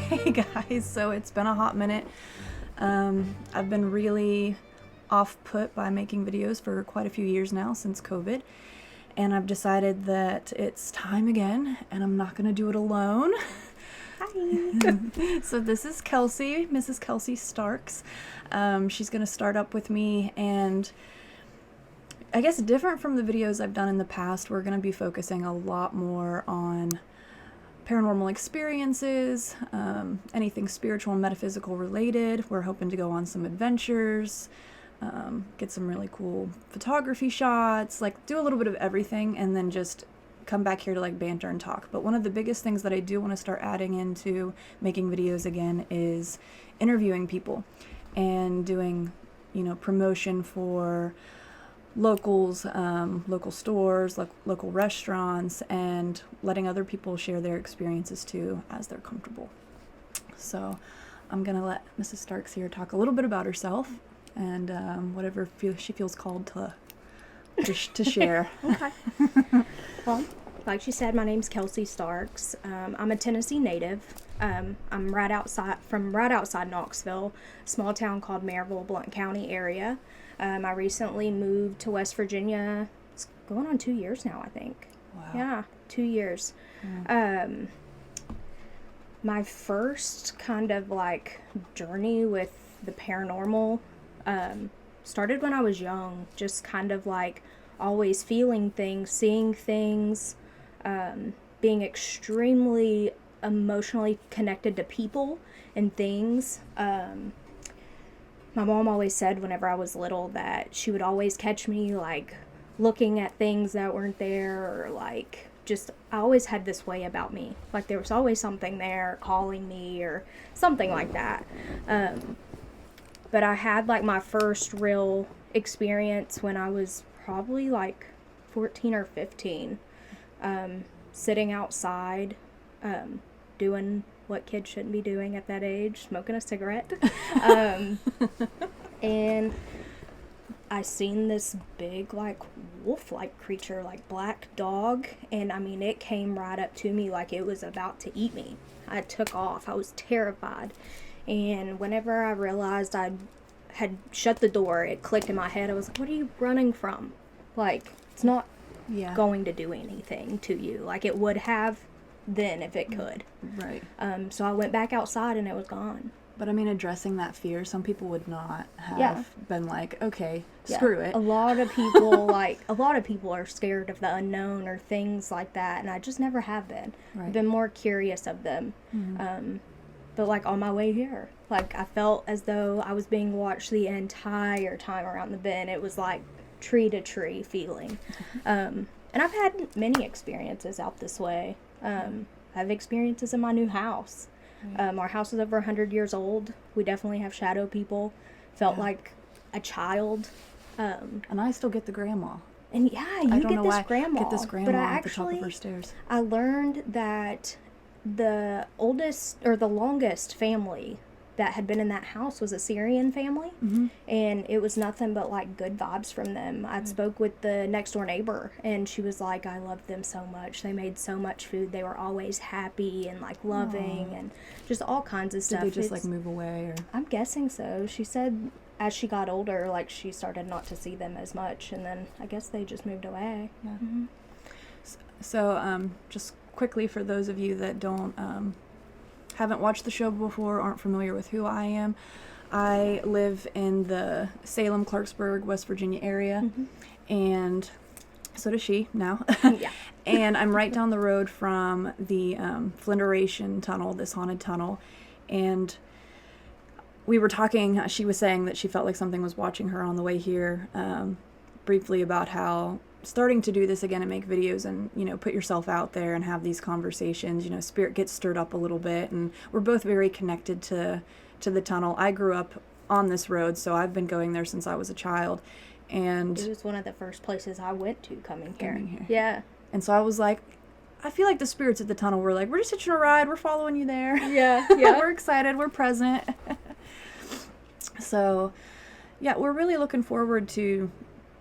Hey guys, so it's been a hot minute. I've been really off-put by making videos for quite a few years now since COVID, and I've decided that it's time again, and I'm not gonna do it alone. Hi. So this is Kelsey, Mrs. Kelsey Starks. She's gonna start up with me, and I guess different from the videos I've done in the past, we're gonna be focusing a lot more on paranormal experiences, anything spiritual and metaphysical related. We're hoping to go on some adventures, get some really cool photography shots, like do a little bit of everything, and then just come back here to like banter and talk. But one of the biggest things that I do want to start adding into making videos again is interviewing people and doing, promotion for locals, local stores, local restaurants, and letting other people share their experiences too as they're comfortable. So I'm gonna let Mrs. Starks here talk a little bit about herself and whatever she feels called to share. Okay. Well, like she said, my name's Kelsey Starks. I'm a Tennessee native. I'm right outside Knoxville, a small town called Maryville, Blount County area. I recently moved to West Virginia. It's going on 2 years now, I think. Wow. Yeah, 2 years. My first kind of like journey with the paranormal started when I was young. Just kind of like always feeling things, seeing things, being extremely emotionally connected to people and things. My mom always said whenever I was little that she would always catch me like looking at things that weren't there, or like just I always had this way about me. Like there was always something there calling me or something like that. But I had like my first real experience when I was probably like 14 or 15, sitting outside, doing what kids shouldn't be doing at that age, smoking a cigarette. And I seen this big, like, wolf-like creature, like, black dog, and, I mean, it came right up to me like it was about to eat me. I took off. I was terrified. And whenever I realized I had shut the door, it clicked in my head. I was like, what are you running from? Like, it's not going to do anything to you. Like, it would have then if it could. Right. So I went back outside and it was gone. But I mean, addressing that fear, some people would not have been like, okay, screw it. A lot of people are scared of the unknown or things like that, and I just never have been. Right. I've been more curious of them. Mm-hmm. But like on my way here, like I felt as though I was being watched the entire time around the bend. It was like tree to tree feeling. And I've had many experiences out this way. I have experiences in my new house. Our house is over 100 years old. We definitely have shadow people. Felt like a child. And I still get the grandma. And you get this grandma. Get this grandma at the top of her stairs. I learned that the oldest or the longest family that had been in that house was a Syrian family. Mm-hmm. And it was nothing but like good vibes from them. I spoke with the next door neighbor, and she was like, I loved them so much. They made so much food. They were always happy and like loving and just all kinds of stuff. Did they just like move away? Or? I'm guessing so. She said as she got older, like she started not to see them as much, and then I guess they just moved away. Yeah. Mm-hmm. So just quickly, for those of you that haven't watched the show before, aren't familiar with who I am, I live in the Salem, Clarksburg, West Virginia area, and so does she now. Yeah. And I'm right down the road from the Flinderation Tunnel, this haunted tunnel, and we were talking, she was saying that she felt like something was watching her on the way here, briefly about how starting to do this again and make videos and, put yourself out there and have these conversations, spirit gets stirred up a little bit, and we're both very connected to the tunnel. I grew up on this road, so I've been going there since I was a child, and it was one of the first places I went to coming here. Yeah. And so I was like, I feel like the spirits at the tunnel were like, we're just hitching a ride, we're following you there. Yeah. We're excited, we're present. So, we're really looking forward to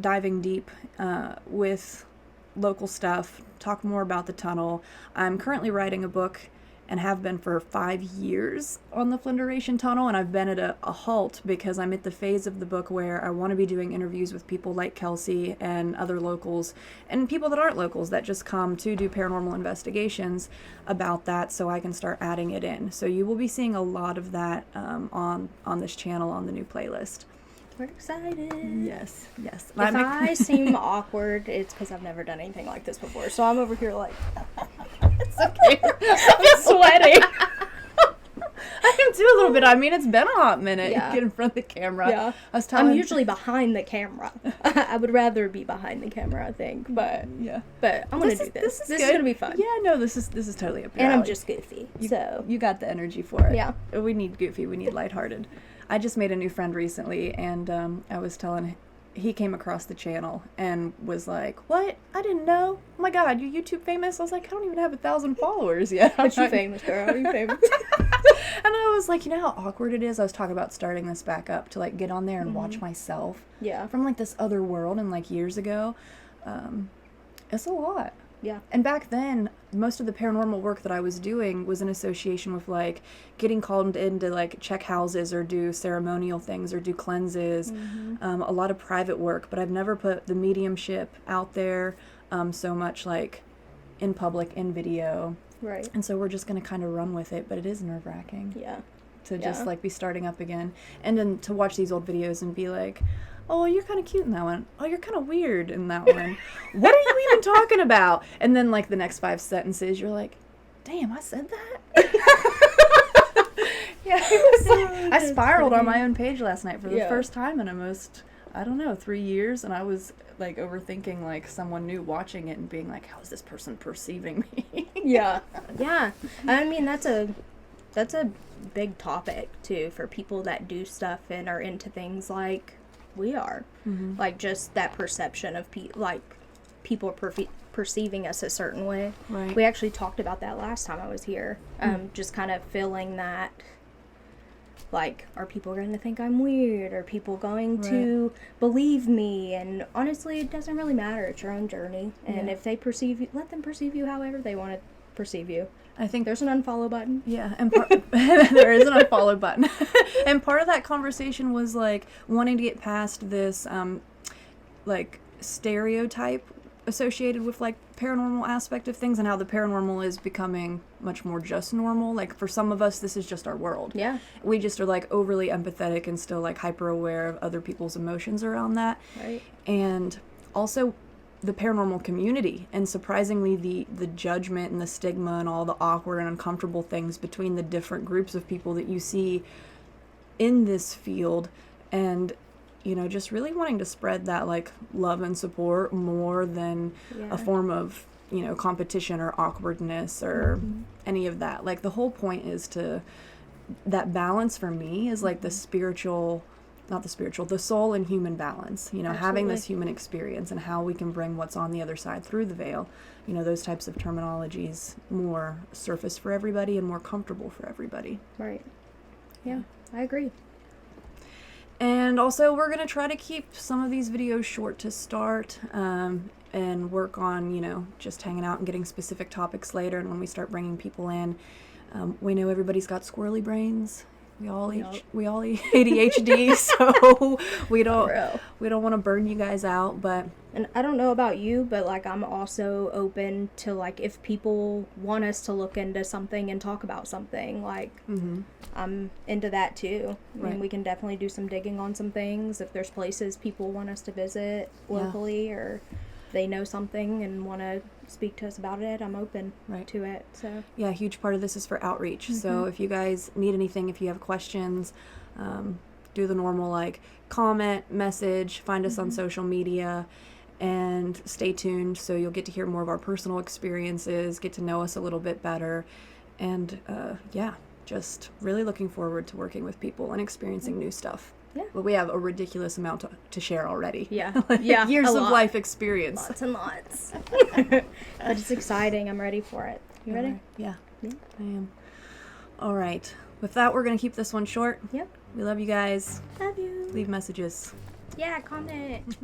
diving deep with local stuff, talk more about the tunnel. I'm currently writing a book, and have been for 5 years on the Flinderation Tunnel, and I've been at a halt because I'm at the phase of the book where I want to be doing interviews with people like Kelsey and other locals, and people that aren't locals that just come to do paranormal investigations about that, so I can start adding it in. So you will be seeing a lot of that on this channel on the new playlist. We're excited. Yes. If I seem awkward, it's because I've never done anything like this before. So I'm over here like, It's okay. I'm sweating. I am too a little bit. I mean, it's been a hot minute. Yeah. Get in front of the camera. Yeah. I'm usually behind the camera. I would rather be behind the camera, I think. But I'm gonna do this. This is gonna be fun. Yeah, no, this is totally up your And alley. I'm just goofy. So You got the energy for it. Yeah. We need goofy. We need lighthearted. I just made a new friend recently, and I was telling he came across the channel and was like, "What? I didn't know. Oh my God, you YouTube famous?" I was like, "I don't even have 1,000 followers yet." But you famous, girl. You famous. And I was like, you know how awkward it is? I was talking about starting this back up to like get on there and watch myself. Yeah. From like this other world and like years ago. It's a lot. Yeah. And back then, most of the paranormal work that I was doing was in association with like getting called in to like check houses or do ceremonial things or do cleanses, a lot of private work, but I've never put the mediumship out there so much like in public, in video. Right. And so we're just going to kind of run with it, but it is nerve-wracking. Yeah. To just like be starting up again, and then to watch these old videos and be like, oh, you're kind of cute in that one. Oh, you're kind of weird in that one. What are you even talking about? And then like the next 5 sentences, you're like, damn, I said that? Yeah, I spiraled on my own page last night for the first time in almost, I don't know, 3 years, and I was like overthinking like someone new watching it and being like, how is this person perceiving me? Yeah. I mean, that's a big topic too for people that do stuff and are into things like we are. Like just that perception of people perceiving us a certain way. Right. We actually talked about that last time I was here. Just kind of feeling that, like, are people going to think I'm weird? Are people going to believe me? And honestly, it doesn't really matter. It's your own journey. And if they perceive you, let them perceive you however they want to perceive you. I think There's an unfollow button. Yeah, and there is an unfollow button. And part of that conversation was like wanting to get past this like stereotype associated with like paranormal aspect of things, and how the paranormal is becoming much more just normal. Like for some of us, this is just our world. Yeah. We just are like overly empathetic and still like hyper aware of other people's emotions around that. Right. And also the paranormal community, and surprisingly the judgment and the stigma and all the awkward and uncomfortable things between the different groups of people that you see in this field, and you know, just really wanting to spread that like love and support more than a form of, you know, competition or awkwardness or any of that. Like the whole point is to that balance for me is like the the soul and human balance, you know, having this human experience and how we can bring what's on the other side through the veil, you know, those types of terminologies more surface for everybody and more comfortable for everybody. Right. Yeah, I agree. And also we're going to try to keep some of these videos short to start, and work on, you know, just hanging out and getting specific topics later. And when we start bringing people in, we know everybody's got squirrely brains. We all ADHD, so we don't want to burn you guys out, but. And I don't know about you, but like I'm also open to like if people want us to look into something and talk about something, like I'm into that too. I mean, we can definitely do some digging on some things if there's places people want us to visit locally, or they know something and want to speak to us about it. I'm open to it. So yeah, a huge part of this is for outreach. So if you guys need anything, if you have questions, do the normal like comment, message, find us on social media, and stay tuned. So you'll get to hear more of our personal experiences, get to know us a little bit better, and just really looking forward to working with people and experiencing new stuff. Yeah. But we have a ridiculous amount to share already. Yeah. Years of life experience. Lots and lots. But it's exciting. I'm ready for it. You ready? Yeah. I am. All right. With that, we're going to keep this one short. Yep. We love you guys. Love you. Leave messages. Yeah, comment.